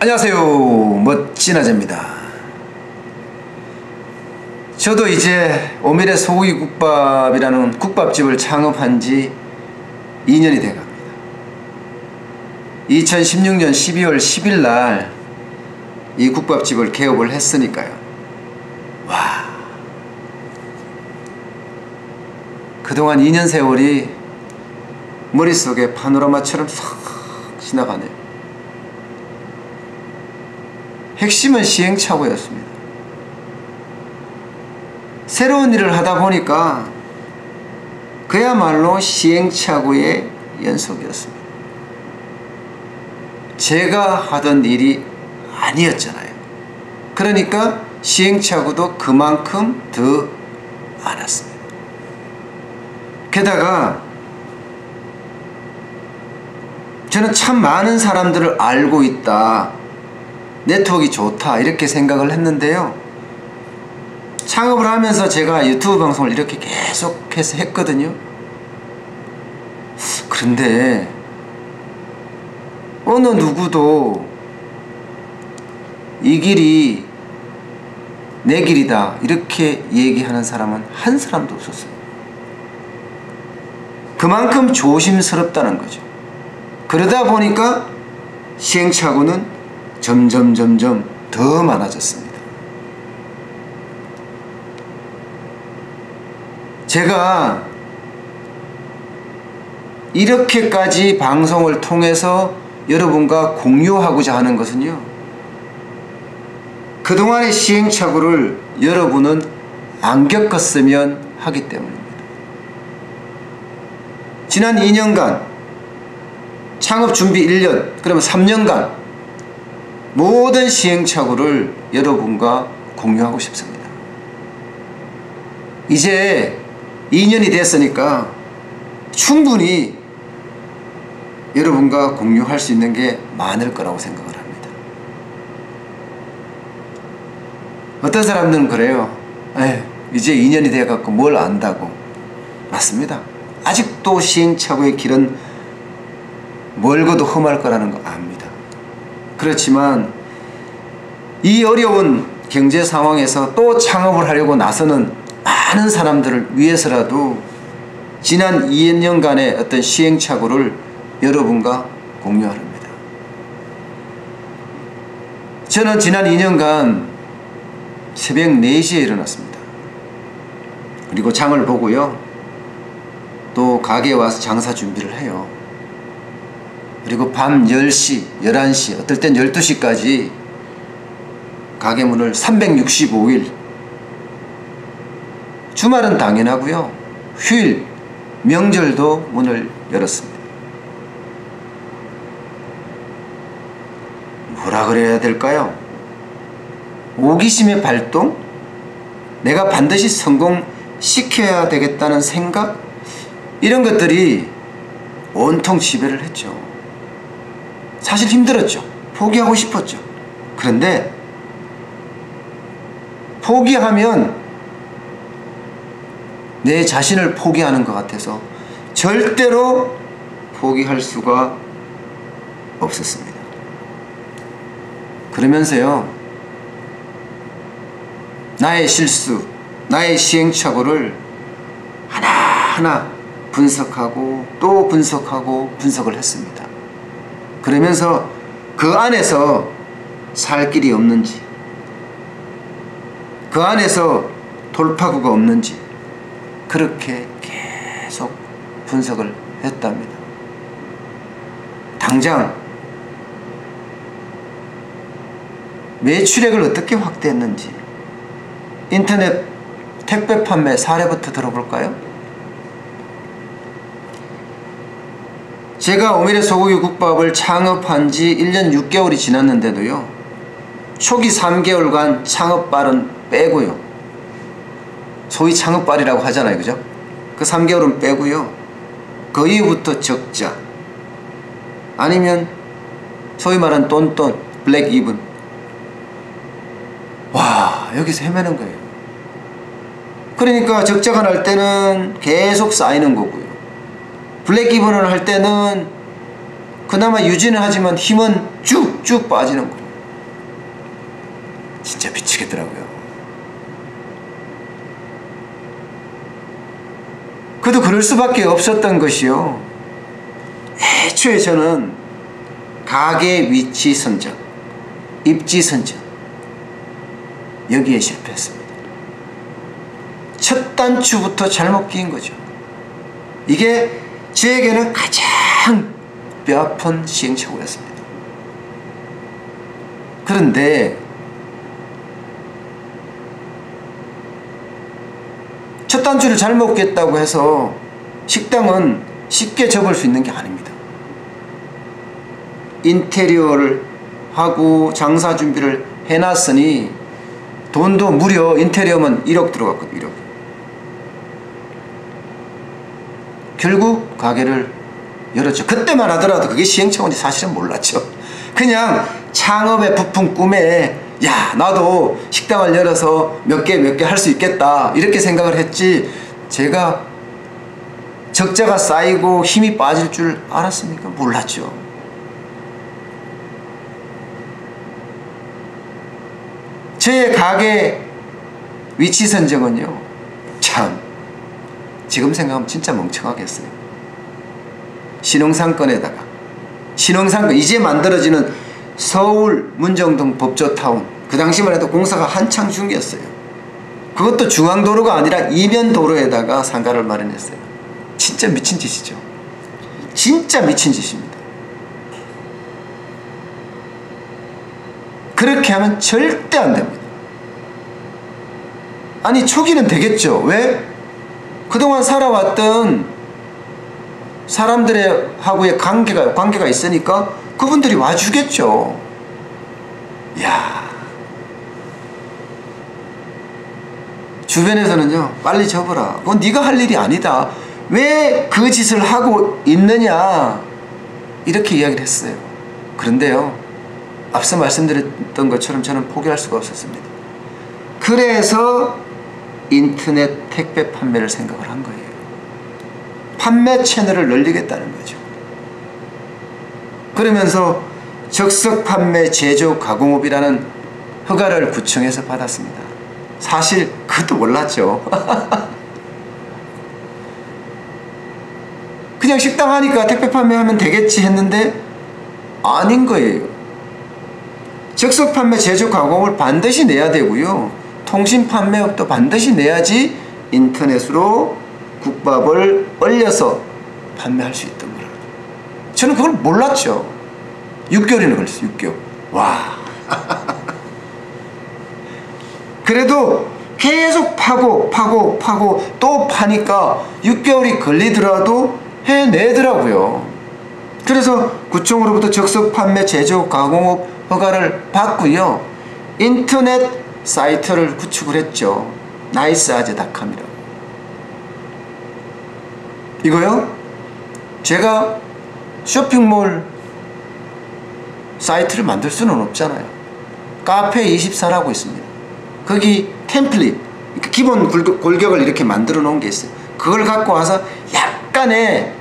안녕하세요, 멋진 아재입니다. 저도 이제 오밀의 소고기국밥이라는 국밥집을 창업한 지 2년이 돼갑니다. 2016년 12월 10일 날 이 국밥집을 개업을 했으니까요. 와, 그동안 2년 세월이 머릿속에 파노라마처럼 싹 지나가네요. 핵심은 시행착오였습니다. 새로운 일을 하다 보니까 그야말로 시행착오의 연속이었습니다. 제가 하던 일이 아니었잖아요. 그러니까 시행착오도 그만큼 더 많았습니다. 게다가 저는 참 많은 사람들을 알고 있다, 네트워크가 좋다, 이렇게 생각을 했는데요. 창업을 하면서 제가 유튜브 방송을 이렇게 계속해서 했거든요. 그런데 어느 누구도 이 길이 내 길이다 이렇게 얘기하는 사람은 한 사람도 없었어요. 그만큼 조심스럽다는 거죠. 그러다 보니까 시행착오는 점점 더 많아졌습니다. 제가 이렇게까지 방송을 통해서 여러분과 공유하고자 하는 것은요, 그동안의 시행착오를 여러분은 안 겪었으면 하기 때문입니다. 지난 2년간 창업 준비 1년, 그러면 3년간 모든 시행착오를 여러분과 공유하고 싶습니다. 이제 2년이 됐으니까 충분히 여러분과 공유할 수 있는 게 많을 거라고 생각을 합니다. 어떤 사람들은 그래요. 에휴, 이제 2년이 돼갖고 뭘 안다고. 맞습니다. 아직도 시행착오의 길은 멀고도 험할 거라는 거 압니다. 그렇지만 이 어려운 경제 상황에서 또 창업을 하려고 나서는 많은 사람들을 위해서라도 지난 2년간의 어떤 시행착오를 여러분과 공유합니다. 저는 지난 2년간 새벽 4시에 일어났습니다. 그리고 장을 보고요, 또 가게에 와서 장사 준비를 해요. 그리고 밤 10시, 11시, 어떨 땐 12시까지 가게 문을 365일, 주말은 당연하고요, 휴일, 명절도 문을 열었습니다. 뭐라 그래야 될까요? 호기심의 발동? 내가 반드시 성공시켜야 되겠다는 생각? 이런 것들이 온통 지배를 했죠. 사실 힘들었죠. 포기하고 싶었죠. 그런데 포기하면 내 자신을 포기하는 것 같아서 절대로 포기할 수가 없었습니다. 그러면서요, 나의 실수, 나의 시행착오를 하나하나 분석하고 또 분석하고 분석을 했습니다. 그러면서 그 안에서 살 길이 없는지, 그 안에서 돌파구가 없는지 그렇게 계속 분석을 했답니다. 당장 매출액을 어떻게 확대했는지, 인터넷 택배 판매 사례부터 들어볼까요? 제가 오밀의 소고기 국밥을 창업한 지 1년 6개월이 지났는데도요, 초기 3개월간 창업발은 빼고요, 소위 창업발이라고 하잖아요, 그죠? 그 3개월은 빼고요, 그 이후부터 적자, 아니면 소위 말하는 똔똔, 블랙 이븐. 와, 여기서 헤매는 거예요. 그러니까 적자가 날 때는 계속 쌓이는 거고요, 블랙 이븐을 할 때는 그나마 유지는 하지만 힘은 쭉쭉 빠지는 거예요. 진짜 미치겠더라고요. 그래도 그럴 수밖에 없었던 것이요. 애초에 저는 가게 위치 선정, 입지 선정, 여기에 실패했습니다. 첫 단추부터 잘못 끼인 거죠. 이게 저에게는 가장 뼈아픈 시행착오였습니다. 그런데 첫 단추를 잘못 꼈다고 해서 식당은 쉽게 접을 수 있는 게 아닙니다. 인테리어를 하고 장사 준비를 해놨으니 돈도 무려 인테리어만 1억 들어갔거든요. 1억. 결국 가게를 열었죠. 그때만 하더라도 그게 시행착오인지 사실은 몰랐죠. 그냥 창업의 부푼 꿈에 야 나도 식당을 열어서 몇 개 할 수 있겠다 이렇게 생각을 했지, 제가 적자가 쌓이고 힘이 빠질 줄 알았습니까? 몰랐죠. 제 가게 위치 선정은요, 참 지금 생각하면 진짜 멍청하겠어요. 신흥상권에다가, 신흥상권 이제 만들어지는 서울 문정동 법조타운, 그 당시만 해도 공사가 한창 중이었어요. 그것도 중앙도로가 아니라 이면도로에다가 상가를 마련했어요. 진짜 미친 짓이죠. 진짜 미친 짓입니다. 그렇게 하면 절대 안 됩니다. 아니 초기는 되겠죠. 왜? 그동안 살아왔던 사람들의 하고의 관계가 있으니까 그분들이 와주겠죠. 야, 주변에서는요, 빨리 접어라, 그건 네가 할 일이 아니다, 왜 그 짓을 하고 있느냐, 이렇게 이야기를 했어요. 그런데요, 앞서 말씀드렸던 것처럼 저는 포기할 수가 없었습니다. 그래서 인터넷 택배 판매를 생각을 한 거예요. 판매 채널을 늘리겠다는 거죠. 그러면서 적석 판매 제조 가공업이라는 허가를 구청에서 받았습니다. 사실 그것도 몰랐죠. 그냥 식당 하니까 택배 판매하면 되겠지 했는데 아닌 거예요. 적석 판매 제조 가공업을 반드시 내야 되고요, 통신 판매업도 반드시 내야지 인터넷으로 국밥을 얼려서 판매할 수 있던 거라. 저는 그걸 몰랐죠. 6개월이나 걸렸어요. 6개월. 와. 그래도 계속 파고 또 파니까 6개월이 걸리더라도 해내더라고요. 그래서 구청으로부터 적석 판매 제조 가공업 허가를 받고요, 인터넷 사이트를 구축을 했죠. 나이스아재닷컴이라고. 이거요, 제가 쇼핑몰 사이트를 만들 수는 없잖아요. 카페24라고 있습니다. 거기 템플릿, 기본 골격을 이렇게 만들어 놓은 게 있어요. 그걸 갖고 와서 약간의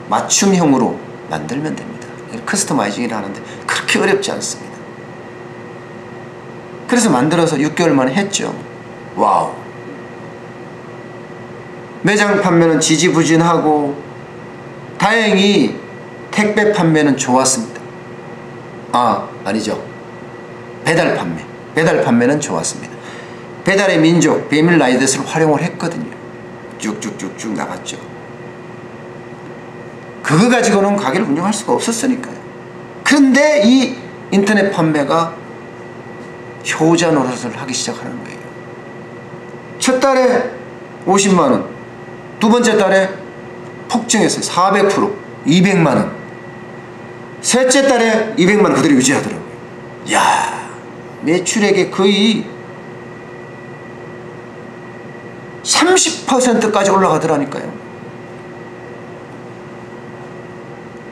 맞춤형으로 만들면 됩니다. 커스터마이징을 하는데 그렇게 어렵지 않습니다. 그래서 만들어서 6개월 만에 했죠. 와우. 매장 판매는 지지부진하고 다행히 택배 판매는 좋았습니다. 아니죠. 배달 판매는 좋았습니다. 배달의 민족 배밀라이더스를 활용을 했거든요. 쭉쭉쭉쭉 나갔죠. 그거 가지고는 가게를 운영할 수가 없었으니까요. 그런데 이 인터넷 판매가 효자 노릇을 하기 시작하는 거예요. 첫 달에 50만원, 두 번째 달에 폭증했어요. 400%, 200만원. 셋째 달에 200만원 그대로 유지하더라고요. 야, 매출액의 거의 30%까지 올라가더라니까요.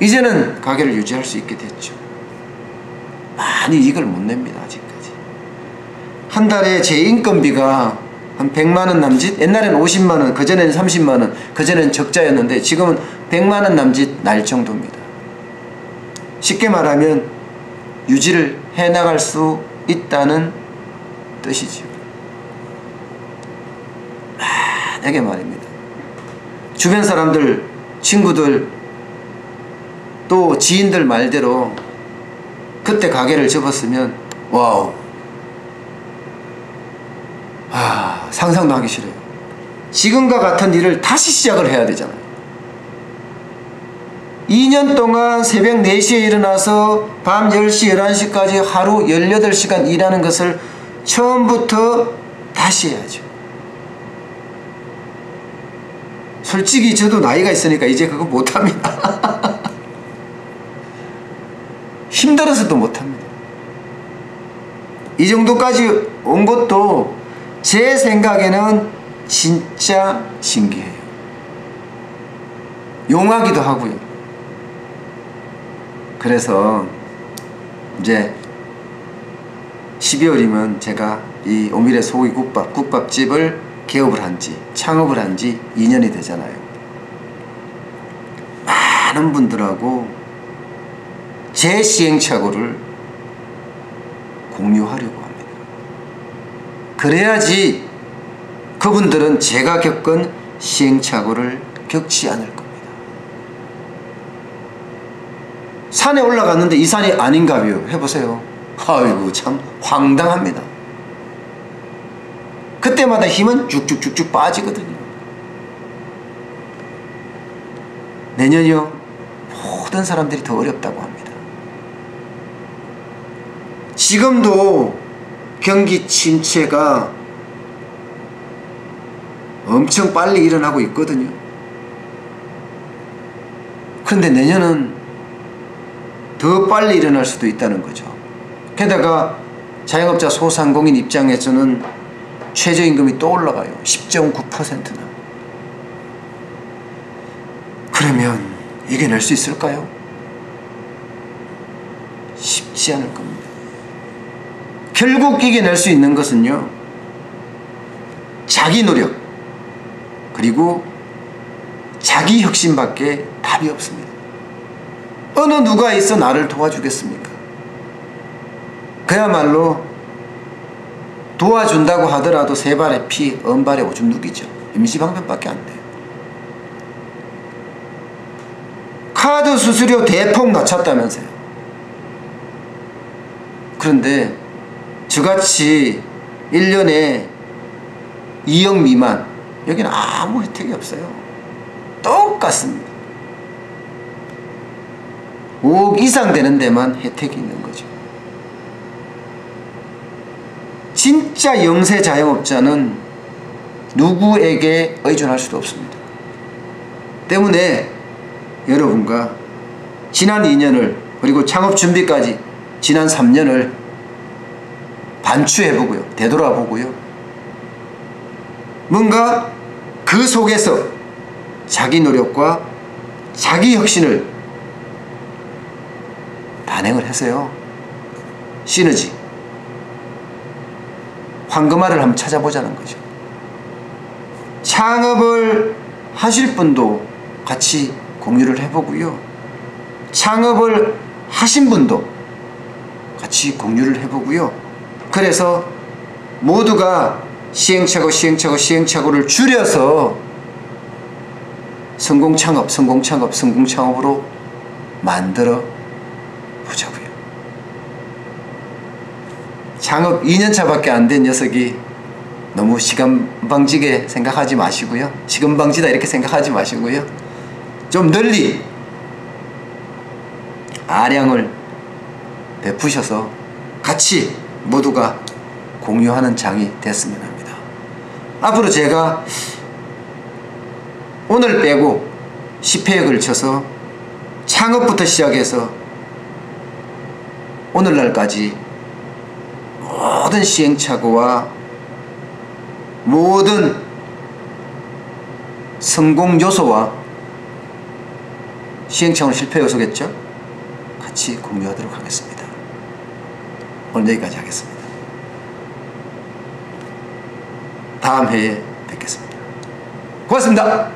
이제는 가게를 유지할 수 있게 됐죠. 많이 이익을 못 냅니다. 아직까지. 한 달에 제 인건비가 한 100만원 남짓? 옛날에는 50만원, 그전에는 30만원, 그전에는 적자였는데 지금은 100만원 남짓 날 정도입니다. 쉽게 말하면 유지를 해나갈 수 있다는 뜻이지요. 만약에 말입니다. 주변 사람들, 친구들, 또 지인들 말대로 그때 가게를 접었으면 와우, 상상도 하기 싫어요. 지금과 같은 일을 다시 시작을 해야 되잖아요. 2년 동안 새벽 4시에 일어나서 밤 10시, 11시까지 하루 18시간 일하는 것을 처음부터 다시 해야죠. 솔직히 저도 나이가 있으니까 이제 그거 못합니다. 힘들어서도 못합니다. 이 정도까지 온 것도 제 생각에는 진짜 신기해요. 용하기도 하고요. 그래서 이제 12월이면 제가 이 오미래 소고기 국밥집을 개업을 한지, 창업을 한지 2년이 되잖아요. 많은 분들하고 제 시행착오를 공유하려고 합니다. 그래야지 그분들은 제가 겪은 시행착오를 겪지 않을 겁니다. 산에 올라갔는데 이 산이 아닌가요? 해보세요. 아이고 참 황당합니다. 그때마다 힘은 쭉쭉쭉쭉 빠지거든요. 내년이요, 모든 사람들이 더 어렵다고 합니다. 지금도 경기 침체가 엄청 빨리 일어나고 있거든요. 그런데 내년은 더 빨리 일어날 수도 있다는 거죠. 게다가 자영업자 소상공인 입장에서는 최저임금이 또 올라가요. 10.9%나. 그러면 이겨낼 수 있을까요? 쉽지 않을 겁니다. 결국 이겨낼 수 있는 것은요, 자기 노력 그리고 자기 혁신밖에 답이 없습니다. 어느 누가 있어 나를 도와주겠습니까? 그야말로 도와준다고 하더라도 세 발의 피, 엄발의 오줌 누기죠. 임시방편밖에 안 돼요. 카드 수수료 대폭 낮췄다면서요. 그런데 저같이 1년에 2억 미만, 여기는 아무 혜택이 없어요. 똑같습니다. 5억 이상 되는 데만 혜택이 있는 거죠. 진짜 영세 자영업자는 누구에게 의존할 수도 없습니다. 때문에 여러분과 지난 2년을 그리고 창업 준비까지 지난 3년을 반추해보고요, 되돌아보고요, 뭔가 그 속에서 자기 노력과 자기 혁신을 단행을 해서요, 시너지, 황금알을 한번 찾아보자는 거죠. 창업을 하실 분도 같이 공유를 해보고요, 창업을 하신 분도 같이 공유를 해보고요, 그래서 모두가 시행착오를 줄여서 성공창업으로 만들어 보자고요. 창업 2년차밖에 안 된 녀석이 너무 시간방지게 생각하지 마시고요, 시간방지다 이렇게 생각하지 마시고요, 좀 널리 아량을 베푸셔서 같이 모두가 공유하는 장이 됐으면 합니다. 앞으로 제가 오늘 빼고 10회에 걸쳐서 창업부터 시작해서 오늘날까지 모든 시행착오와 모든 성공 요소와 시행착오는 실패 요소겠죠? 같이 공유하도록 하겠습니다. 오늘 여기까지 하겠습니다. 다음 회에 뵙겠습니다. 고맙습니다.